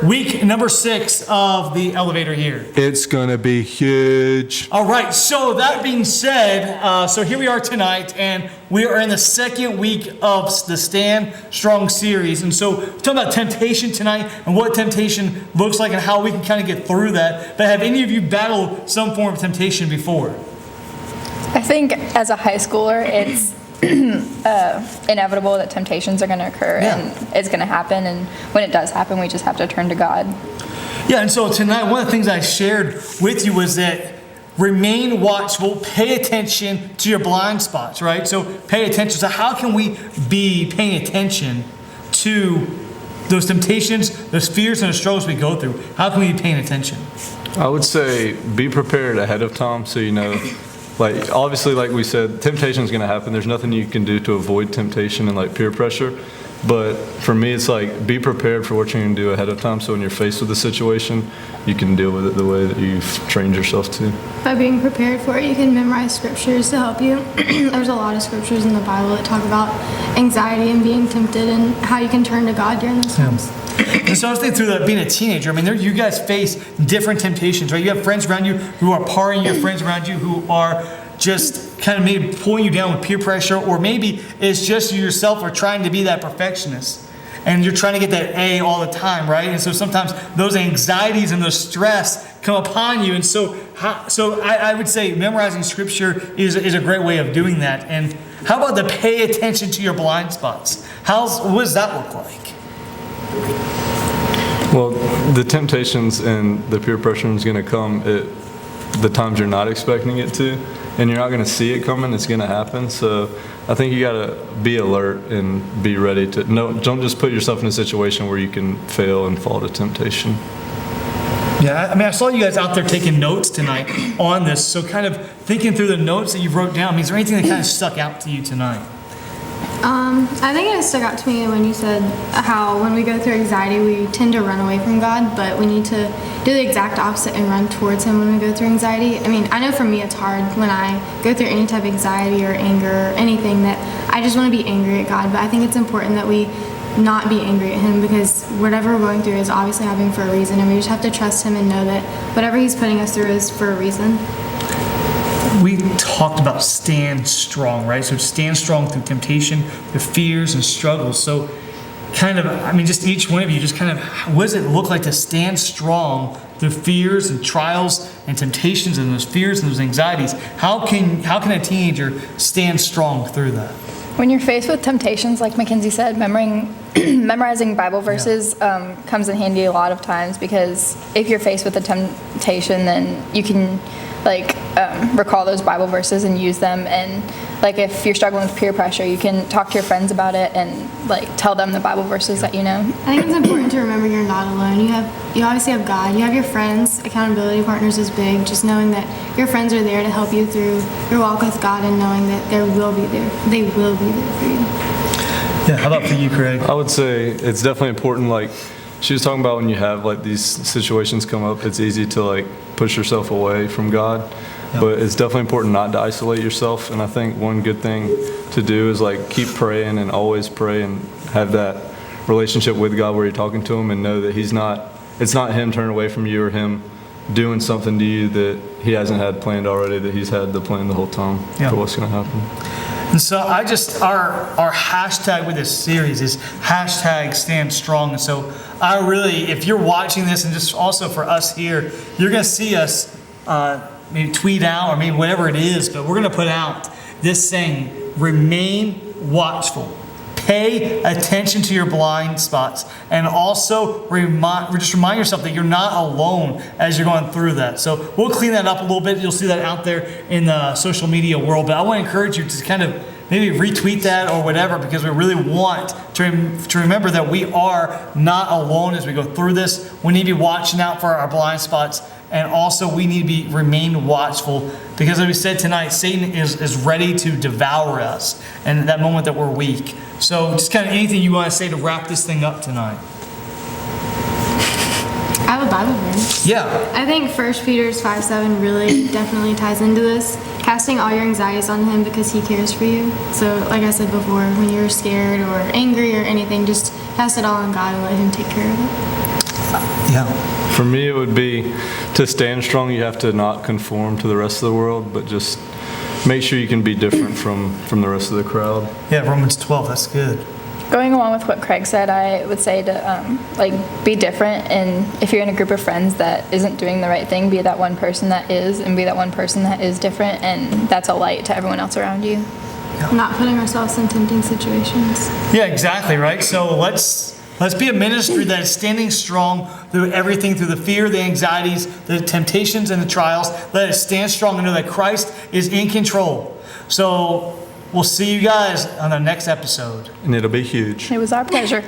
Week number 6 of the elevator here. It's gonna be huge. All right, so that being said, so here we are tonight, and we are in the second week of the Stand Strong series. And so we're talking about temptation tonight and what temptation looks like and how we can kind of get through that. But have any of you battled some form of temptation before? I think as a high schooler, it's inevitable that temptations are going to occur and it's going to happen, and when it does happen, we just have to turn to God. Yeah, and so tonight, one of the things I shared with you was that remain watchful, pay attention to your blind spots, right? So pay attention. So how can we be paying attention to those temptations, those fears, and the struggles we go through? How can we be paying attention? I would say be prepared ahead of time so you know. Like, obviously, like we said, temptation is going to happen. There's nothing you can do to avoid temptation and like peer pressure. But for me, it's like be prepared for what you're going to do ahead of time. So when you're faced with a situation, you can deal with it the way that you've trained yourself to. By being prepared for it, you can memorize scriptures to help you. There's a lot of scriptures in the Bible that talk about anxiety and being tempted and how you can turn to God during those times. And so I was thinking through that, being a teenager, I mean, you guys face different temptations, right? You have friends around you who are partying, you have friends around you who are just kind of maybe pulling you down with peer pressure, or maybe it's just you yourself are trying to be that perfectionist. And you're trying to get that A all the time, right? And so sometimes those anxieties and those stress come upon you. And so I would say memorizing scripture is a great way of doing that. And how about the pay attention to your blind spots? What does that look like? Well, the temptations and the peer pressure is going to come at the times you're not expecting it to, and you're not going to see it coming. It's going to happen. So I think you got to be alert and be ready to. Don't just put yourself in a situation where you can fail and fall to temptation. Yeah, I mean, I saw you guys out there taking notes tonight on this. So kind of thinking through the notes that you wrote down, I mean, is there anything that kind of stuck out to you tonight? I think it stuck out to me when you said how when we go through anxiety, we tend to run away from God, but we need to do the exact opposite and run towards Him when we go through anxiety. I mean, I know for me it's hard when I go through any type of anxiety or anger or anything that I just want to be angry at God, but I think it's important that we not be angry at Him, because whatever we're going through is obviously happening for a reason, and we just have to trust Him and know that whatever He's putting us through is for a reason. We talked about stand strong, right? So stand strong through temptation, the fears and struggles. So kind of, I mean, just each one of you, just kind of, what does it look like to stand strong through fears and trials and temptations and those fears and those anxieties? How can a teenager stand strong through that? When you're faced with temptations, like Mackenzie said, memorizing Bible verses comes in handy a lot of times, because if you're faced with a temptation, then you can recall those Bible verses and use them. And like if you're struggling with peer pressure, you can talk to your friends about it and tell them the Bible verses that you know. I think it's important to remember you're not alone. You obviously have God. You have your friends. Accountability partners is big. Just knowing that your friends are there to help you through your walk with God, and knowing that they will be there for you. Yeah. How about for you, Craig? I would say it's definitely important. She was talking about when you have these situations come up, it's easy to push yourself away from God. Yep. But it's definitely important not to isolate yourself. And I think one good thing to do is keep praying and always pray and have that relationship with God where you're talking to Him, and know that it's not Him turning away from you or Him doing something to you that He hasn't had planned already, that He's had the plan the whole time for what's going to happen. And so our hashtag with this series is #StandStrong. And so if you're watching this, and just also for us here, you're going to see us maybe tweet out or maybe whatever it is, but we're going to put out this saying: remain watchful. Pay attention to your blind spots, and also remind yourself that you're not alone as you're going through that. So we'll clean that up a little bit. You'll see that out there in the social media world. But I want to encourage you to kind of maybe retweet that or whatever, because we really want to remember that we are not alone as we go through this. We need to be watching out for our blind spots And also we need to remain watchful because as we said tonight, Satan is ready to devour us and that moment that we're weak. So just kind of anything you want to say to wrap this thing up tonight. I have a Bible verse. Yeah. I think 1 Peter 5:7 really definitely ties into this. Casting all your anxieties on him because he cares for you. So like I said before, when you're scared or angry or anything, just cast it all on God and let him take care of it. Yeah. For me, it would be to stand strong, you have to not conform to the rest of the world, but just make sure you can be different from the rest of the crowd. Yeah, Romans 12, that's good. Going along with what Craig said, I would say to be different, and if you're in a group of friends that isn't doing the right thing, be that one person that is, and be that one person that is different, and that's a light to everyone else around you. Not putting ourselves in tempting situations. Yeah, exactly, right? So let's be a ministry that is standing strong through everything, through the fear, the anxieties, the temptations, and the trials. Let us stand strong and know that Christ is in control. So we'll see you guys on the next episode. And it'll be huge. It was our pleasure.